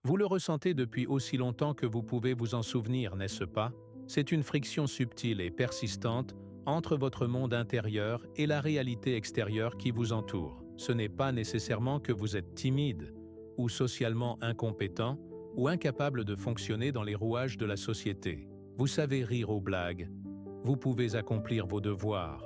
Vous le ressentez depuis aussi longtemps que vous pouvez vous en souvenir, n'est-ce pas? C'est une friction subtile et persistante entre votre monde intérieur et la réalité extérieure qui vous entoure. Ce n'est pas nécessairement que vous êtes timide, ou socialement incompétent, ou incapable de fonctionner dans les rouages de la société. Vous savez rire aux blagues, vous pouvez accomplir vos devoirs,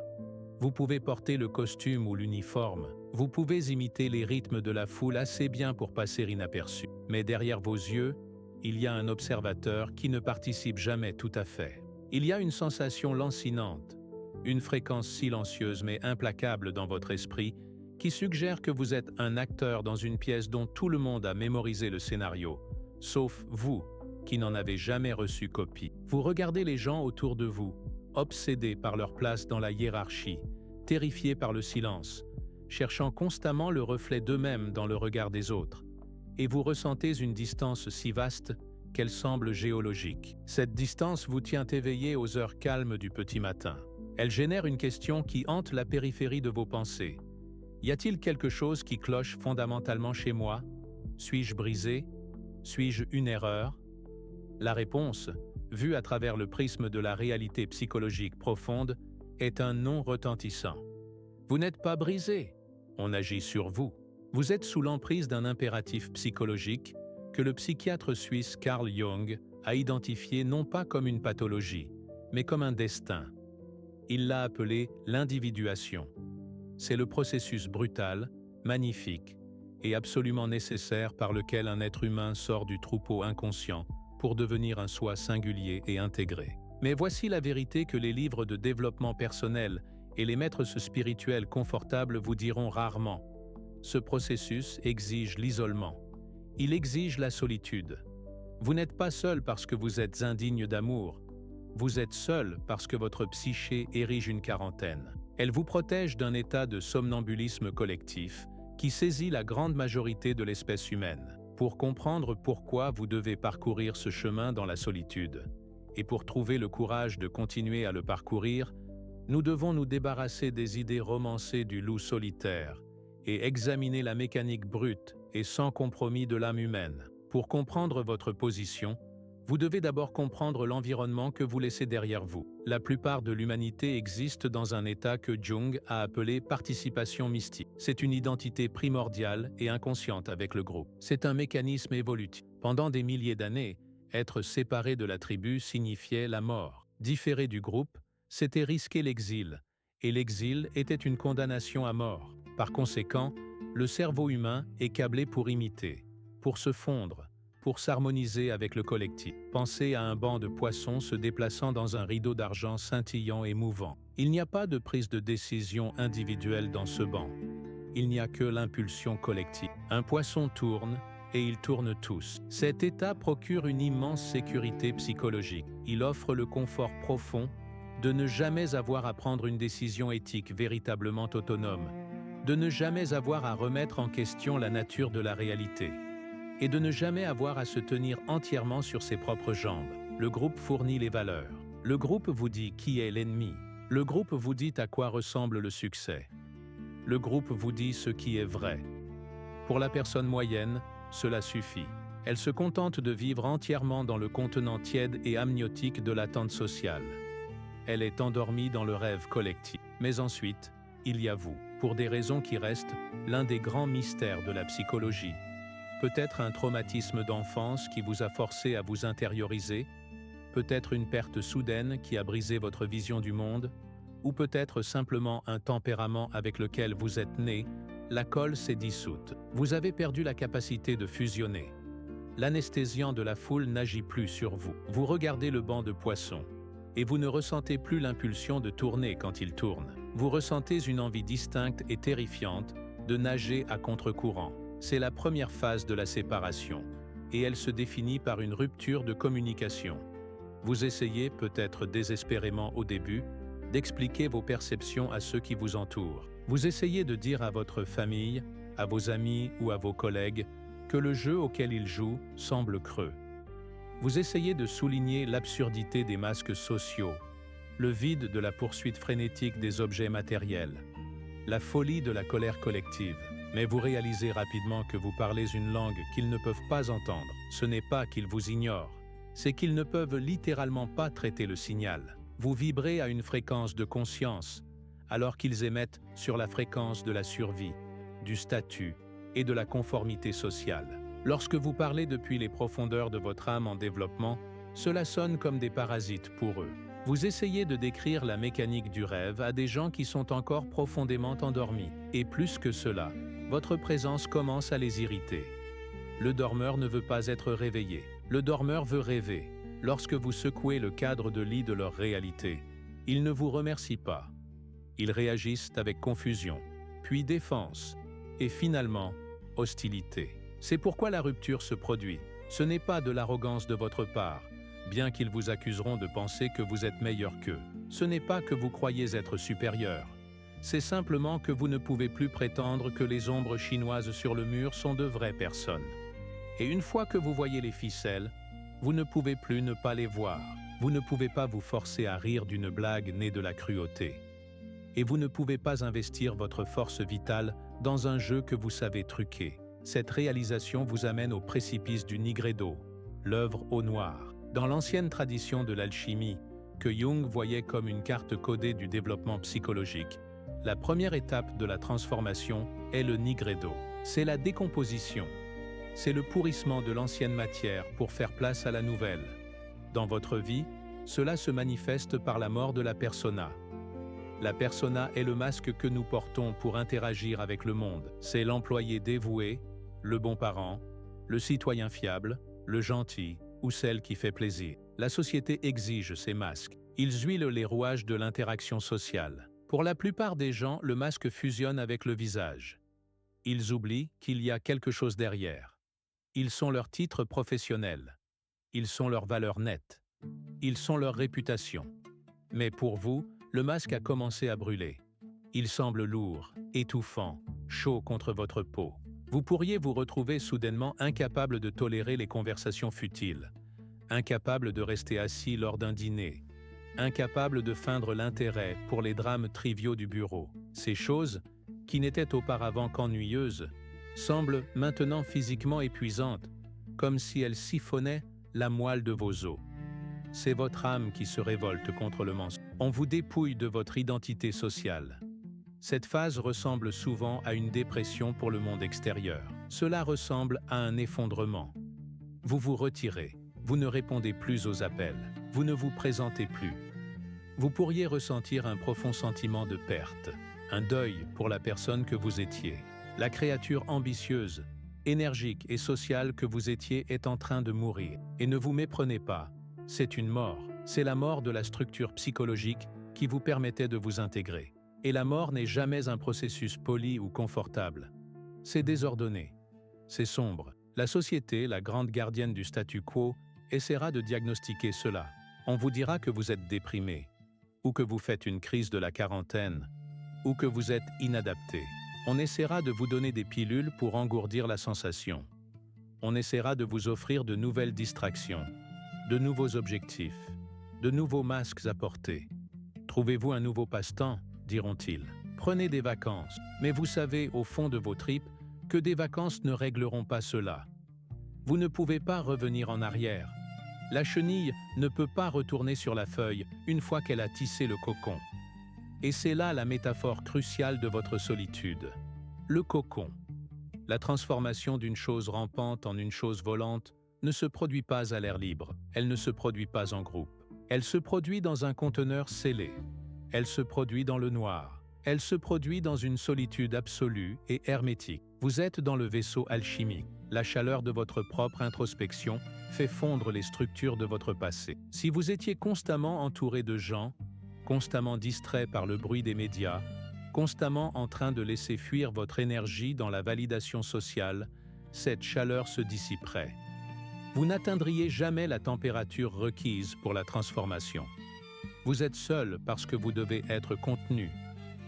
vous pouvez porter le costume ou l'uniforme, vous pouvez imiter les rythmes de la foule assez bien pour passer inaperçu. Mais derrière vos yeux, il y a un observateur qui ne participe jamais tout à fait. Il y a une sensation lancinante, une fréquence silencieuse mais implacable dans votre esprit qui suggère que vous êtes un acteur dans une pièce dont tout le monde a mémorisé le scénario, sauf vous, qui n'en avez jamais reçu copie. Vous regardez les gens autour de vous, obsédés par leur place dans la hiérarchie, terrifiés par le silence, cherchant constamment le reflet d'eux-mêmes dans le regard des autres, et vous ressentez une distance si vaste qu'elle semble géologique. Cette distance vous tient éveillé aux heures calmes du petit matin. Elle génère une question qui hante la périphérie de vos pensées. Y a-t-il quelque chose qui cloche fondamentalement chez moi? Suis-je brisé? Suis-je une erreur? La réponse, vue à travers le prisme de la réalité psychologique profonde, est un non retentissant. Vous n'êtes pas brisé, on agit sur vous. Vous êtes sous l'emprise d'un impératif psychologique que le psychiatre suisse Carl Jung a identifié non pas comme une pathologie, mais comme un destin. Il l'a appelé l'individuation. C'est le processus brutal, magnifique et absolument nécessaire par lequel un être humain sort du troupeau inconscient pour devenir un soi singulier et intégré. Mais voici la vérité que les livres de développement personnel et les maîtres spirituels confortables vous diront rarement. Ce processus exige l'isolement. Il exige la solitude. Vous n'êtes pas seul parce que vous êtes indigne d'amour. Vous êtes seul parce que votre psyché érige une quarantaine. Elle vous protège d'un état de somnambulisme collectif qui saisit la grande majorité de l'espèce humaine. Pour comprendre pourquoi vous devez parcourir ce chemin dans la solitude, et pour trouver le courage de continuer à le parcourir, nous devons nous débarrasser des idées romancées du loup solitaire et examiner la mécanique brute et sans compromis de l'âme humaine. Pour comprendre votre position, vous devez d'abord comprendre l'environnement que vous laissez derrière vous. La plupart de l'humanité existe dans un état que Jung a appelé participation mystique. C'est une identité primordiale et inconsciente avec le groupe. C'est un mécanisme évolutif. Pendant des milliers d'années, être séparé de la tribu signifiait la mort. Différer du groupe, c'était risquer l'exil, et l'exil était une condamnation à mort. Par conséquent, le cerveau humain est câblé pour imiter, pour se fondre, pour s'harmoniser avec le collectif. Pensez à un banc de poissons se déplaçant dans un rideau d'argent scintillant et mouvant. Il n'y a pas de prise de décision individuelle dans ce banc. Il n'y a que l'impulsion collective. Un poisson tourne, et ils tournent tous. Cet état procure une immense sécurité psychologique. Il offre le confort profond de ne jamais avoir à prendre une décision éthique véritablement autonome, de ne jamais avoir à remettre en question la nature de la réalité, et de ne jamais avoir à se tenir entièrement sur ses propres jambes. Le groupe fournit les valeurs. Le groupe vous dit qui est l'ennemi. Le groupe vous dit à quoi ressemble le succès. Le groupe vous dit ce qui est vrai. Pour la personne moyenne, cela suffit. Elle se contente de vivre entièrement dans le contenant tiède et amniotique de l'attente sociale. Elle est endormie dans le rêve collectif. Mais ensuite, il y a vous, pour des raisons qui restent l'un des grands mystères de la psychologie. Peut-être un traumatisme d'enfance qui vous a forcé à vous intérioriser, peut-être une perte soudaine qui a brisé votre vision du monde, ou peut-être simplement un tempérament avec lequel vous êtes né, la colle s'est dissoute. Vous avez perdu la capacité de fusionner. L'anesthésiant de la foule n'agit plus sur vous. Vous regardez le banc de poissons, et vous ne ressentez plus l'impulsion de tourner quand il tourne. Vous ressentez une envie distincte et terrifiante de nager à contre-courant. C'est la première phase de la séparation, et elle se définit par une rupture de communication. Vous essayez, peut-être désespérément au début, d'expliquer vos perceptions à ceux qui vous entourent. Vous essayez de dire à votre famille, à vos amis ou à vos collègues que le jeu auquel ils jouent semble creux. Vous essayez de souligner l'absurdité des masques sociaux, le vide de la poursuite frénétique des objets matériels, la folie de la colère collective. Mais vous réalisez rapidement que vous parlez une langue qu'ils ne peuvent pas entendre. Ce n'est pas qu'ils vous ignorent, c'est qu'ils ne peuvent littéralement pas traiter le signal. Vous vibrez à une fréquence de conscience, alors qu'ils émettent sur la fréquence de la survie, du statut et de la conformité sociale. Lorsque vous parlez depuis les profondeurs de votre âme en développement, cela sonne comme des parasites pour eux. Vous essayez de décrire la mécanique du rêve à des gens qui sont encore profondément endormis. Et plus que cela, votre présence commence à les irriter. Le dormeur ne veut pas être réveillé. Le dormeur veut rêver. Lorsque vous secouez le cadre de lit de leur réalité, ils ne vous remercient pas. Ils réagissent avec confusion, puis défense, et finalement, hostilité. C'est pourquoi la rupture se produit. Ce n'est pas de l'arrogance de votre part, bien qu'ils vous accuseront de penser que vous êtes meilleur qu'eux. Ce n'est pas que vous croyez être supérieur. C'est simplement que vous ne pouvez plus prétendre que les ombres chinoises sur le mur sont de vraies personnes. Et une fois que vous voyez les ficelles, vous ne pouvez plus ne pas les voir. Vous ne pouvez pas vous forcer à rire d'une blague née de la cruauté. Et vous ne pouvez pas investir votre force vitale dans un jeu que vous savez truquer. Cette réalisation vous amène au précipice du Nigredo, l'œuvre au noir. Dans l'ancienne tradition de l'alchimie, que Jung voyait comme une carte codée du développement psychologique, la première étape de la transformation est le Nigredo. C'est la décomposition. C'est le pourrissement de l'ancienne matière pour faire place à la nouvelle. Dans votre vie, cela se manifeste par la mort de la persona. La persona est le masque que nous portons pour interagir avec le monde. C'est l'employé dévoué, le bon parent, le citoyen fiable, le gentil ou celle qui fait plaisir. La société exige ces masques. Ils huilent les rouages de l'interaction sociale. Pour la plupart des gens, le masque fusionne avec le visage. Ils oublient qu'il y a quelque chose derrière. Ils sont leur titre professionnel. Ils sont leurs valeurs nettes. Ils sont leur réputation. Mais pour vous, le masque a commencé à brûler. Il semble lourd, étouffant, chaud contre votre peau. Vous pourriez vous retrouver soudainement incapable de tolérer les conversations futiles, incapable de rester assis lors d'un dîner, incapable de feindre l'intérêt pour les drames triviaux du bureau. Ces choses, qui n'étaient auparavant qu'ennuyeuses, semblent maintenant physiquement épuisantes, comme si elles siphonnaient la moelle de vos os. C'est votre âme qui se révolte contre le mensonge. On vous dépouille de votre identité sociale. Cette phase ressemble souvent à une dépression pour le monde extérieur. Cela ressemble à un effondrement. Vous vous retirez, vous ne répondez plus aux appels, vous ne vous présentez plus. Vous pourriez ressentir un profond sentiment de perte, un deuil pour la personne que vous étiez. La créature ambitieuse, énergique et sociale que vous étiez est en train de mourir. Et ne vous méprenez pas, c'est une mort. C'est la mort de la structure psychologique qui vous permettait de vous intégrer. Et la mort n'est jamais un processus poli ou confortable. C'est désordonné. C'est sombre. La société, la grande gardienne du statu quo, essaiera de diagnostiquer cela. On vous dira que vous êtes déprimé, ou que vous faites une crise de la quarantaine, ou que vous êtes inadapté. On essaiera de vous donner des pilules pour engourdir la sensation. On essaiera de vous offrir de nouvelles distractions, de nouveaux objectifs, de nouveaux masques à porter. Trouvez-vous un nouveau passe-temps, diront-ils. Prenez des vacances, mais vous savez au fond de vos tripes que des vacances ne régleront pas cela. Vous ne pouvez pas revenir en arrière. La chenille ne peut pas retourner sur la feuille une fois qu'elle a tissé le cocon. Et c'est là la métaphore cruciale de votre solitude. Le cocon. La transformation d'une chose rampante en une chose volante ne se produit pas à l'air libre. Elle ne se produit pas en groupe. Elle se produit dans un conteneur scellé. Elle se produit dans le noir. Elle se produit dans une solitude absolue et hermétique. Vous êtes dans le vaisseau alchimique. La chaleur de votre propre introspection fait fondre les structures de votre passé. Si vous étiez constamment entouré de gens, constamment distrait par le bruit des médias, constamment en train de laisser fuir votre énergie dans la validation sociale, cette chaleur se dissiperait. Vous n'atteindriez jamais la température requise pour la transformation. Vous êtes seul parce que vous devez être contenu.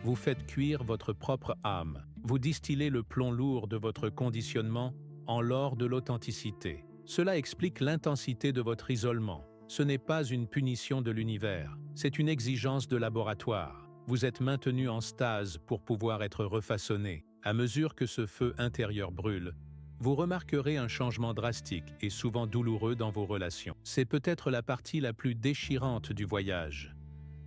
Vous faites cuire votre propre âme. Vous distillez le plomb lourd de votre conditionnement en l'or de l'authenticité. Cela explique l'intensité de votre isolement. Ce n'est pas une punition de l'univers, c'est une exigence de laboratoire. Vous êtes maintenu en stase pour pouvoir être refaçonné. À mesure que ce feu intérieur brûle, vous remarquerez un changement drastique et souvent douloureux dans vos relations. C'est peut-être la partie la plus déchirante du voyage.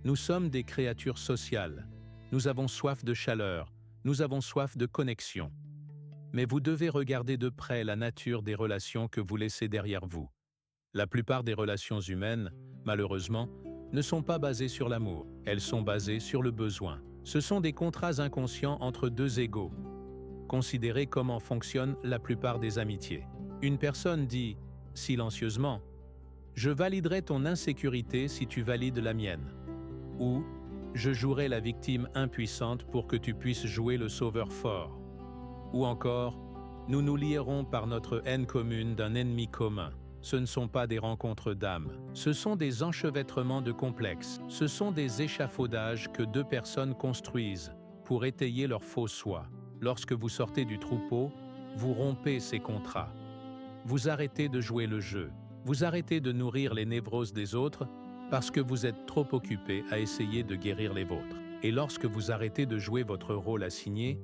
Nous sommes des créatures sociales. Nous avons soif de chaleur, nous avons soif de connexion. Mais vous devez regarder de près la nature des relations que vous laissez derrière vous. La plupart des relations humaines, malheureusement, ne sont pas basées sur l'amour. Elles sont basées sur le besoin. Ce sont des contrats inconscients entre deux égaux. Considérez comment fonctionnent la plupart des amitiés. Une personne dit, silencieusement, « Je validerai ton insécurité si tu valides la mienne » ou « Je jouerai la victime impuissante pour que tu puisses jouer le sauveur fort » ou encore « Nous nous lierons par notre haine commune d'un ennemi commun ». Ce ne sont pas des rencontres d'âmes, ce sont des enchevêtrements de complexes, ce sont des échafaudages que deux personnes construisent pour étayer leur faux soi. Lorsque vous sortez du troupeau, vous rompez ces contrats. Vous arrêtez de jouer le jeu, vous arrêtez de nourrir les névroses des autres parce que vous êtes trop occupé à essayer de guérir les vôtres. Et lorsque vous arrêtez de jouer votre rôle assigné,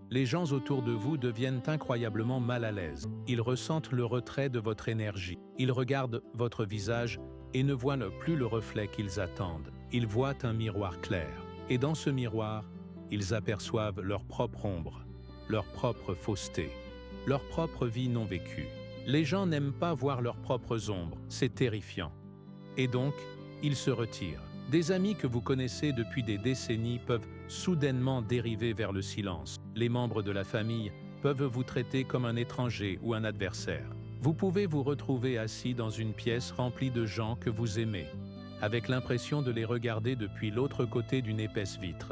les gens autour de vous deviennent incroyablement mal à l'aise. Ils ressentent le retrait de votre énergie. Ils regardent votre visage et ne voient plus le reflet qu'ils attendent. Ils voient un miroir clair. Et dans ce miroir, ils aperçoivent leur propre ombre, leur propre fausseté, leur propre vie non vécue. Les gens n'aiment pas voir leurs propres ombres, c'est terrifiant. Et donc, ils se retirent. Des amis que vous connaissez depuis des décennies peuvent soudainement dériver vers le silence. Les membres de la famille peuvent vous traiter comme un étranger ou un adversaire. Vous pouvez vous retrouver assis dans une pièce remplie de gens que vous aimez, avec l'impression de les regarder depuis l'autre côté d'une épaisse vitre.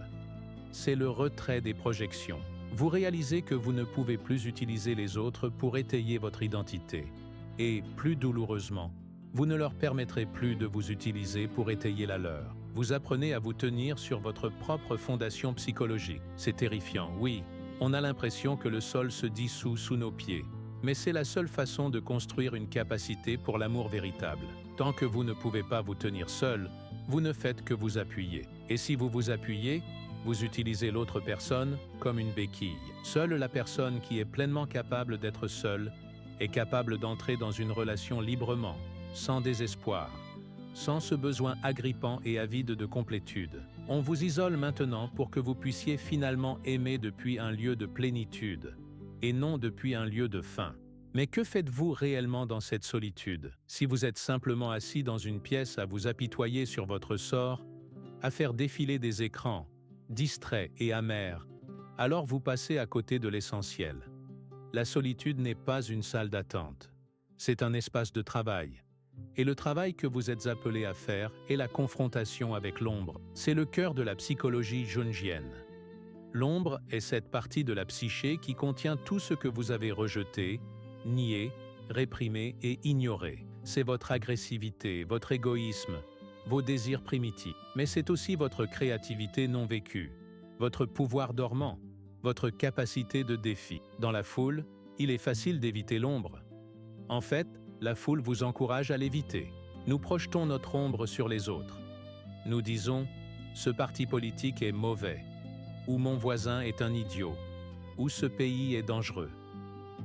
C'est le retrait des projections. Vous réalisez que vous ne pouvez plus utiliser les autres pour étayer votre identité. Et, plus douloureusement, vous ne leur permettrez plus de vous utiliser pour étayer la leur. Vous apprenez à vous tenir sur votre propre fondation psychologique. C'est terrifiant, oui. On a l'impression que le sol se dissout sous nos pieds. Mais c'est la seule façon de construire une capacité pour l'amour véritable. Tant que vous ne pouvez pas vous tenir seul, vous ne faites que vous appuyer. Et si vous vous appuyez, vous utilisez l'autre personne comme une béquille. Seule la personne qui est pleinement capable d'être seule est capable d'entrer dans une relation librement, sans désespoir, sans ce besoin agrippant et avide de complétude. On vous isole maintenant pour que vous puissiez finalement aimer depuis un lieu de plénitude, et non depuis un lieu de faim. Mais que faites-vous réellement dans cette solitude? Si vous êtes simplement assis dans une pièce à vous apitoyer sur votre sort, à faire défiler des écrans, distrait et amer, alors vous passez à côté de l'essentiel. La solitude n'est pas une salle d'attente, c'est un espace de travail. Et le travail que vous êtes appelé à faire est la confrontation avec l'ombre. C'est le cœur de la psychologie jungienne. L'ombre est cette partie de la psyché qui contient tout ce que vous avez rejeté, nié, réprimé et ignoré. C'est votre agressivité, votre égoïsme, vos désirs primitifs. Mais c'est aussi votre créativité non vécue, votre pouvoir dormant, votre capacité de défi. Dans la foule, il est facile d'éviter l'ombre. En fait, la foule vous encourage à l'éviter. Nous projetons notre ombre sur les autres. Nous disons « ce parti politique est mauvais » ou « mon voisin est un idiot » ou « ce pays est dangereux ».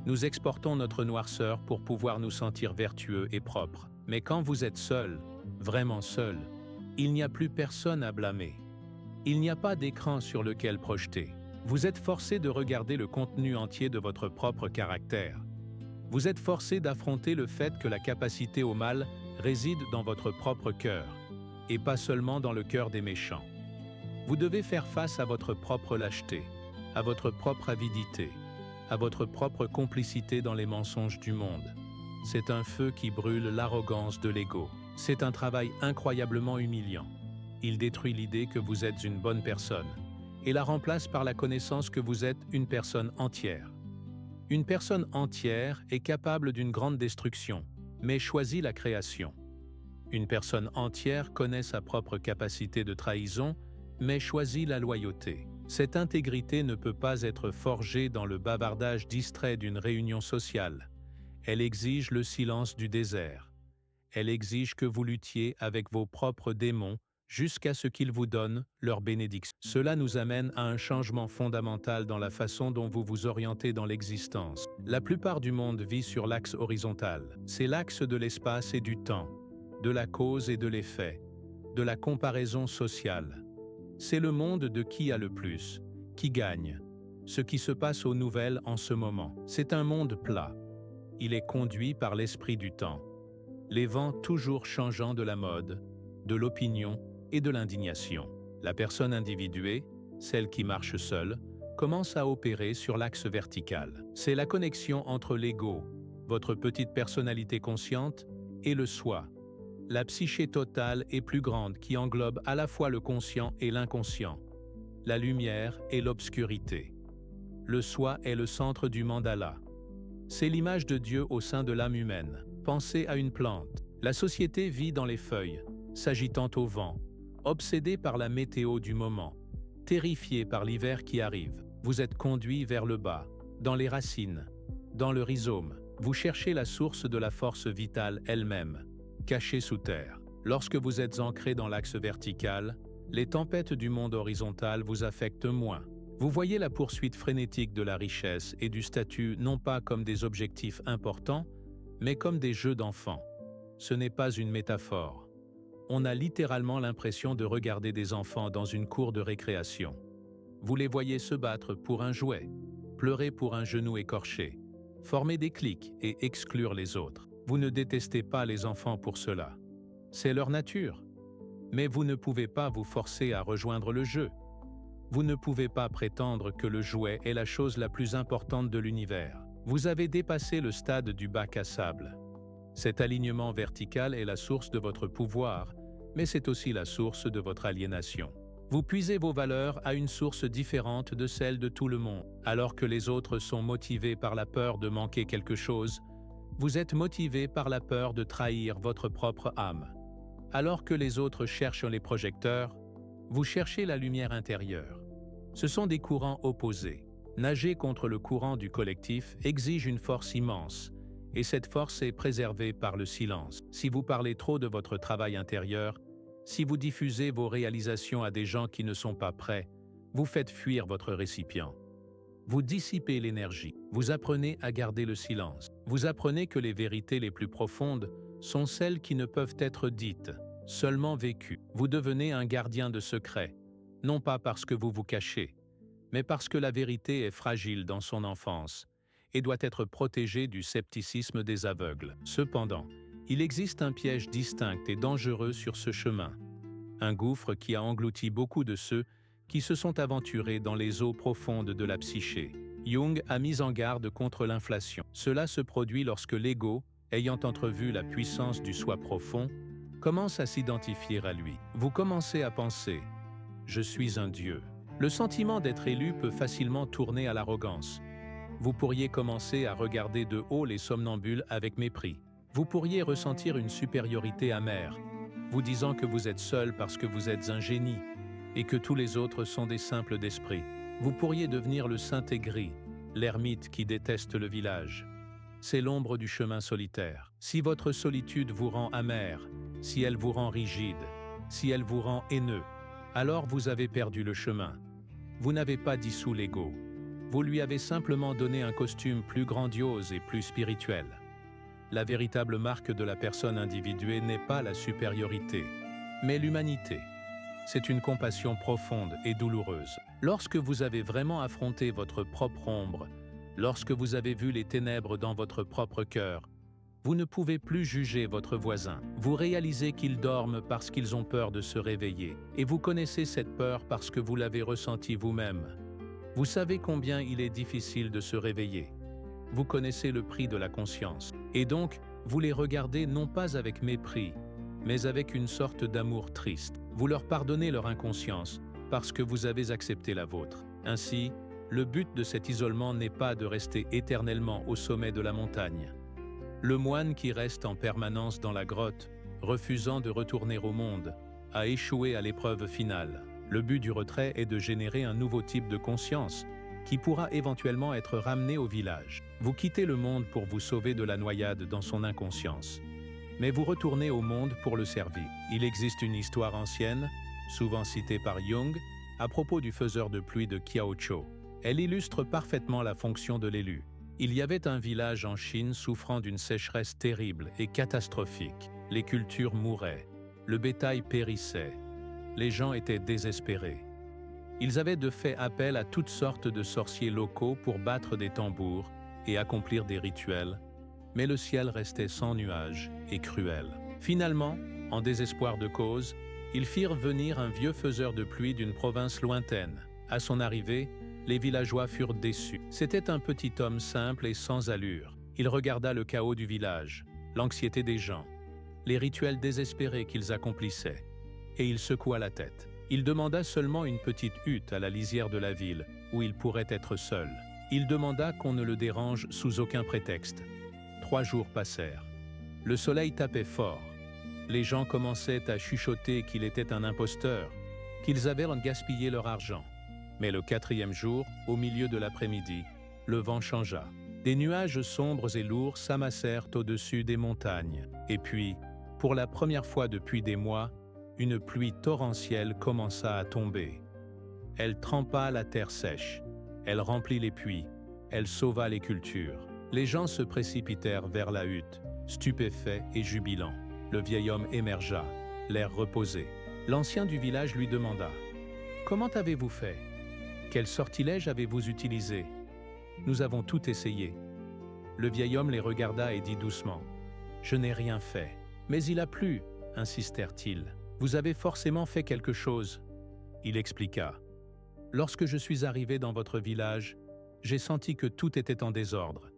Nous exportons notre noirceur pour pouvoir nous sentir vertueux et propres. Mais quand vous êtes seul, vraiment seul, il n'y a plus personne à blâmer. Il n'y a pas d'écran sur lequel projeter. Vous êtes forcé de regarder le contenu entier de votre propre caractère. Vous êtes forcé d'affronter le fait que la capacité au mal réside dans votre propre cœur, et pas seulement dans le cœur des méchants. Vous devez faire face à votre propre lâcheté, à votre propre avidité, à votre propre complicité dans les mensonges du monde. C'est un feu qui brûle l'arrogance de l'ego. C'est un travail incroyablement humiliant. Il détruit l'idée que vous êtes une bonne personne, et la remplace par la connaissance que vous êtes une personne entière. Une personne entière est capable d'une grande destruction, mais choisit la création. Une personne entière connaît sa propre capacité de trahison, mais choisit la loyauté. Cette intégrité ne peut pas être forgée dans le bavardage distrait d'une réunion sociale. Elle exige le silence du désert. Elle exige que vous luttiez avec vos propres démons jusqu'à ce qu'ils vous donnent leur bénédiction. Cela nous amène à un changement fondamental dans la façon dont vous vous orientez dans l'existence. La plupart du monde vit sur l'axe horizontal. C'est l'axe de l'espace et du temps, de la cause et de l'effet, de la comparaison sociale. C'est le monde de qui a le plus, qui gagne, ce qui se passe aux nouvelles en ce moment. C'est un monde plat. Il est conduit par l'esprit du temps, les vents toujours changeants de la mode, de l'opinion et de l'indignation. La personne individuée, celle qui marche seule, commence à opérer sur l'axe vertical. C'est la connexion entre l'ego, votre petite personnalité consciente, et le soi, la psyché totale et plus grande qui englobe à la fois le conscient et l'inconscient, la lumière et l'obscurité. Le soi est le centre du mandala. C'est l'image de Dieu au sein de l'âme humaine. Pensez à une plante. La société vit dans les feuilles, s'agitant au vent, obsédée par la météo du moment, terrifiée par l'hiver qui arrive. Vous êtes conduit vers le bas, dans les racines, dans le rhizome. Vous cherchez la source de la force vitale elle-même, cachée sous terre. Lorsque vous êtes ancré dans l'axe vertical, les tempêtes du monde horizontal vous affectent moins. Vous voyez la poursuite frénétique de la richesse et du statut non pas comme des objectifs importants, mais comme des jeux d'enfants. Ce n'est pas une métaphore. On a littéralement l'impression de regarder des enfants dans une cour de récréation. Vous les voyez se battre pour un jouet, pleurer pour un genou écorché, former des cliques et exclure les autres. Vous ne détestez pas les enfants pour cela. C'est leur nature. Mais vous ne pouvez pas vous forcer à rejoindre le jeu. Vous ne pouvez pas prétendre que le jouet est la chose la plus importante de l'univers. Vous avez dépassé le stade du bac à sable. Cet alignement vertical est la source de votre pouvoir, mais c'est aussi la source de votre aliénation. Vous puisez vos valeurs à une source différente de celle de tout le monde. Alors que les autres sont motivés par la peur de manquer quelque chose, vous êtes motivé par la peur de trahir votre propre âme. Alors que les autres cherchent les projecteurs, vous cherchez la lumière intérieure. Ce sont des courants opposés. Nager contre le courant du collectif exige une force immense, et cette force est préservée par le silence. Si vous parlez trop de votre travail intérieur, si vous diffusez vos réalisations à des gens qui ne sont pas prêts, vous faites fuir votre récipient. Vous dissipez l'énergie, vous apprenez à garder le silence. Vous apprenez que les vérités les plus profondes sont celles qui ne peuvent être dites, seulement vécues. Vous devenez un gardien de secrets, non pas parce que vous vous cachez, mais parce que la vérité est fragile dans son enfance et doit être protégée du scepticisme des aveugles. Cependant, il existe un piège distinct et dangereux sur ce chemin, un gouffre qui a englouti beaucoup de ceux qui se sont aventurés dans les eaux profondes de la psyché. Jung a mis en garde contre l'inflation. Cela se produit lorsque l'ego, ayant entrevu la puissance du soi profond, commence à s'identifier à lui. Vous commencez à penser « Je suis un dieu ». Le sentiment d'être élu peut facilement tourner à l'arrogance. Vous pourriez commencer à regarder de haut les somnambules avec mépris. Vous pourriez ressentir une supériorité amère, vous disant que vous êtes seul parce que vous êtes un génie et que tous les autres sont des simples d'esprit. Vous pourriez devenir le saint aigri, l'ermite qui déteste le village. C'est l'ombre du chemin solitaire. Si votre solitude vous rend amer, si elle vous rend rigide, si elle vous rend haineux, alors vous avez perdu le chemin. Vous n'avez pas dissous l'ego. Vous lui avez simplement donné un costume plus grandiose et plus spirituel. La véritable marque de la personne individuée n'est pas la supériorité, mais l'humanité. C'est une compassion profonde et douloureuse. Lorsque vous avez vraiment affronté votre propre ombre, lorsque vous avez vu les ténèbres dans votre propre cœur, vous ne pouvez plus juger votre voisin. Vous réalisez qu'ils dorment parce qu'ils ont peur de se réveiller. Et vous connaissez cette peur parce que vous l'avez ressentie vous-même. Vous savez combien il est difficile de se réveiller. Vous connaissez le prix de la conscience. Et donc, vous les regardez non pas avec mépris, mais avec une sorte d'amour triste. Vous leur pardonnez leur inconscience parce que vous avez accepté la vôtre. Ainsi, le but de cet isolement n'est pas de rester éternellement au sommet de la montagne. Le moine qui reste en permanence dans la grotte, refusant de retourner au monde, a échoué à l'épreuve finale. Le but du retrait est de générer un nouveau type de conscience qui pourra éventuellement être ramené au village. Vous quittez le monde pour vous sauver de la noyade dans son inconscience. Mais vous retournez au monde pour le servir. Il existe une histoire ancienne souvent citée par Jung, à propos du faiseur de pluie de Qiao-Chou. Elle illustre parfaitement la fonction de l'élu. Il y avait un village en Chine souffrant d'une sécheresse terrible et catastrophique. Les cultures mouraient, le bétail périssait, les gens étaient désespérés. Ils avaient de fait appel à toutes sortes de sorciers locaux pour battre des tambours et accomplir des rituels, mais le ciel restait sans nuages et cruel. Finalement, en désespoir de cause, ils firent venir un vieux faiseur de pluie d'une province lointaine. À son arrivée, les villageois furent déçus. C'était un petit homme simple et sans allure. Il regarda le chaos du village, l'anxiété des gens, les rituels désespérés qu'ils accomplissaient, et il secoua la tête. Il demanda seulement une petite hutte à la lisière de la ville, où il pourrait être seul. Il demanda qu'on ne le dérange sous aucun prétexte. 3 jours passèrent. Le soleil tapait fort. Les gens commençaient à chuchoter qu'il était un imposteur, qu'ils avaient gaspillé leur argent. Mais le 4e jour, au milieu de l'après-midi, le vent changea. Des nuages sombres et lourds s'amassèrent au-dessus des montagnes. Et puis, pour la première fois depuis des mois, une pluie torrentielle commença à tomber. Elle trempa la terre sèche, elle remplit les puits, elle sauva les cultures. Les gens se précipitèrent vers la hutte, stupéfaits et jubilants. Le vieil homme émergea, l'air reposé. L'ancien du village lui demanda « Comment avez-vous fait? Quel sortilège avez-vous utilisé? Nous avons tout essayé. » Le vieil homme les regarda et dit doucement « Je n'ai rien fait. »« Mais il a plu, » insistèrent-ils. « Vous avez forcément fait quelque chose. » Il expliqua « Lorsque je suis arrivé dans votre village, j'ai senti que tout était en désordre.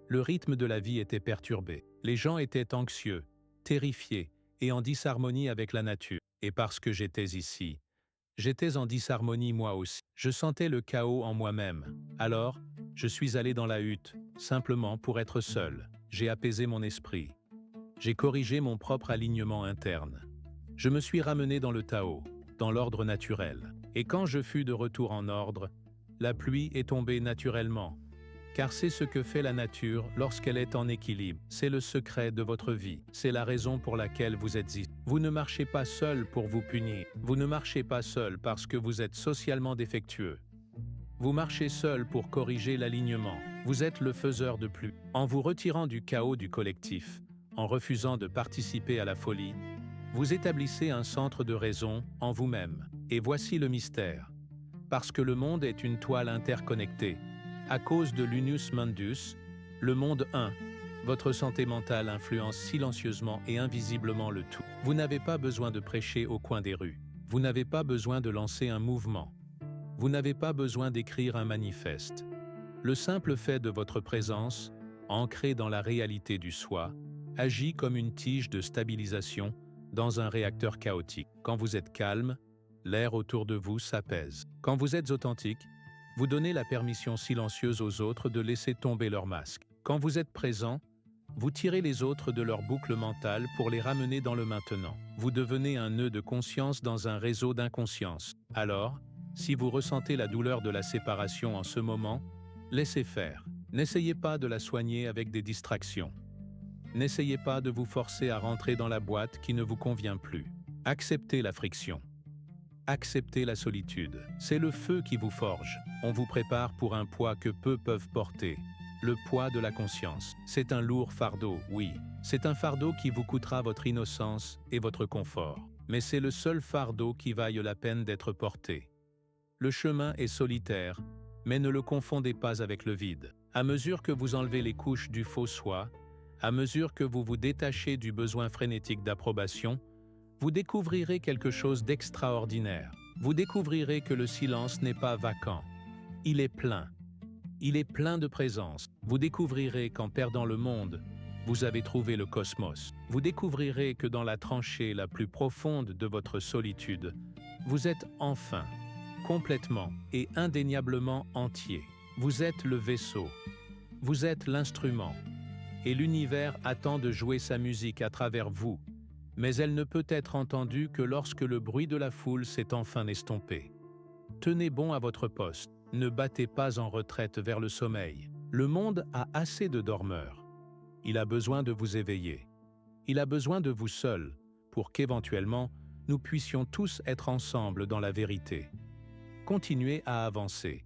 Le rythme de la vie était perturbé. Les gens étaient anxieux, terrifiés et en disharmonie avec la nature. Et parce que j'étais ici, j'étais en disharmonie moi aussi. Je sentais le chaos en moi-même. Alors, je suis allé dans la hutte, simplement pour être seul. J'ai apaisé mon esprit. J'ai corrigé mon propre alignement interne. Je me suis ramené dans le Tao, dans l'ordre naturel. Et quand je fus de retour en ordre, la pluie est tombée naturellement. Car c'est ce que fait la nature lorsqu'elle est en équilibre. C'est le secret de votre vie. C'est la raison pour laquelle vous êtes ici. Vous ne marchez pas seul pour vous punir. Vous ne marchez pas seul parce que vous êtes socialement défectueux. Vous marchez seul pour corriger l'alignement. Vous êtes le faiseur de pluie. En vous retirant du chaos du collectif, en refusant de participer à la folie, vous établissez un centre de raison en vous-même. Et voici le mystère. Parce que le monde est une toile interconnectée, à cause de l'unus mundus, le monde 1, votre santé mentale influence silencieusement et invisiblement le tout. Vous n'avez pas besoin de prêcher au coin des rues. Vous n'avez pas besoin de lancer un mouvement. Vous n'avez pas besoin d'écrire un manifeste. Le simple fait de votre présence, ancrée dans la réalité du soi, agit comme une tige de stabilisation dans un réacteur chaotique. Quand vous êtes calme, l'air autour de vous s'apaise. Quand vous êtes authentique, vous donnez la permission silencieuse aux autres de laisser tomber leur masque. Quand vous êtes présent, vous tirez les autres de leur boucle mentale pour les ramener dans le maintenant. Vous devenez un nœud de conscience dans un réseau d'inconscience. Alors, si vous ressentez la douleur de la séparation en ce moment, laissez faire. N'essayez pas de la soigner avec des distractions. N'essayez pas de vous forcer à rentrer dans la boîte qui ne vous convient plus. Acceptez la friction. Acceptez la solitude. C'est le feu qui vous forge. On vous prépare pour un poids que peu peuvent porter. Le poids de la conscience. C'est un lourd fardeau, oui. C'est un fardeau qui vous coûtera votre innocence et votre confort. Mais c'est le seul fardeau qui vaille la peine d'être porté. Le chemin est solitaire, mais ne le confondez pas avec le vide. À mesure que vous enlevez les couches du faux soi, à mesure que vous vous détachez du besoin frénétique d'approbation, vous découvrirez quelque chose d'extraordinaire. Vous découvrirez que le silence n'est pas vacant. Il est plein. Il est plein de présence. Vous découvrirez qu'en perdant le monde, vous avez trouvé le cosmos. Vous découvrirez que dans la tranchée la plus profonde de votre solitude, vous êtes enfin, complètement et indéniablement entier. Vous êtes le vaisseau. Vous êtes l'instrument. Et l'univers attend de jouer sa musique à travers vous. Mais elle ne peut être entendue que lorsque le bruit de la foule s'est enfin estompé. Tenez bon à votre poste, ne battez pas en retraite vers le sommeil. Le monde a assez de dormeurs. Il a besoin de vous éveiller. Il a besoin de vous seul, pour qu'éventuellement, nous puissions tous être ensemble dans la vérité. Continuez à avancer,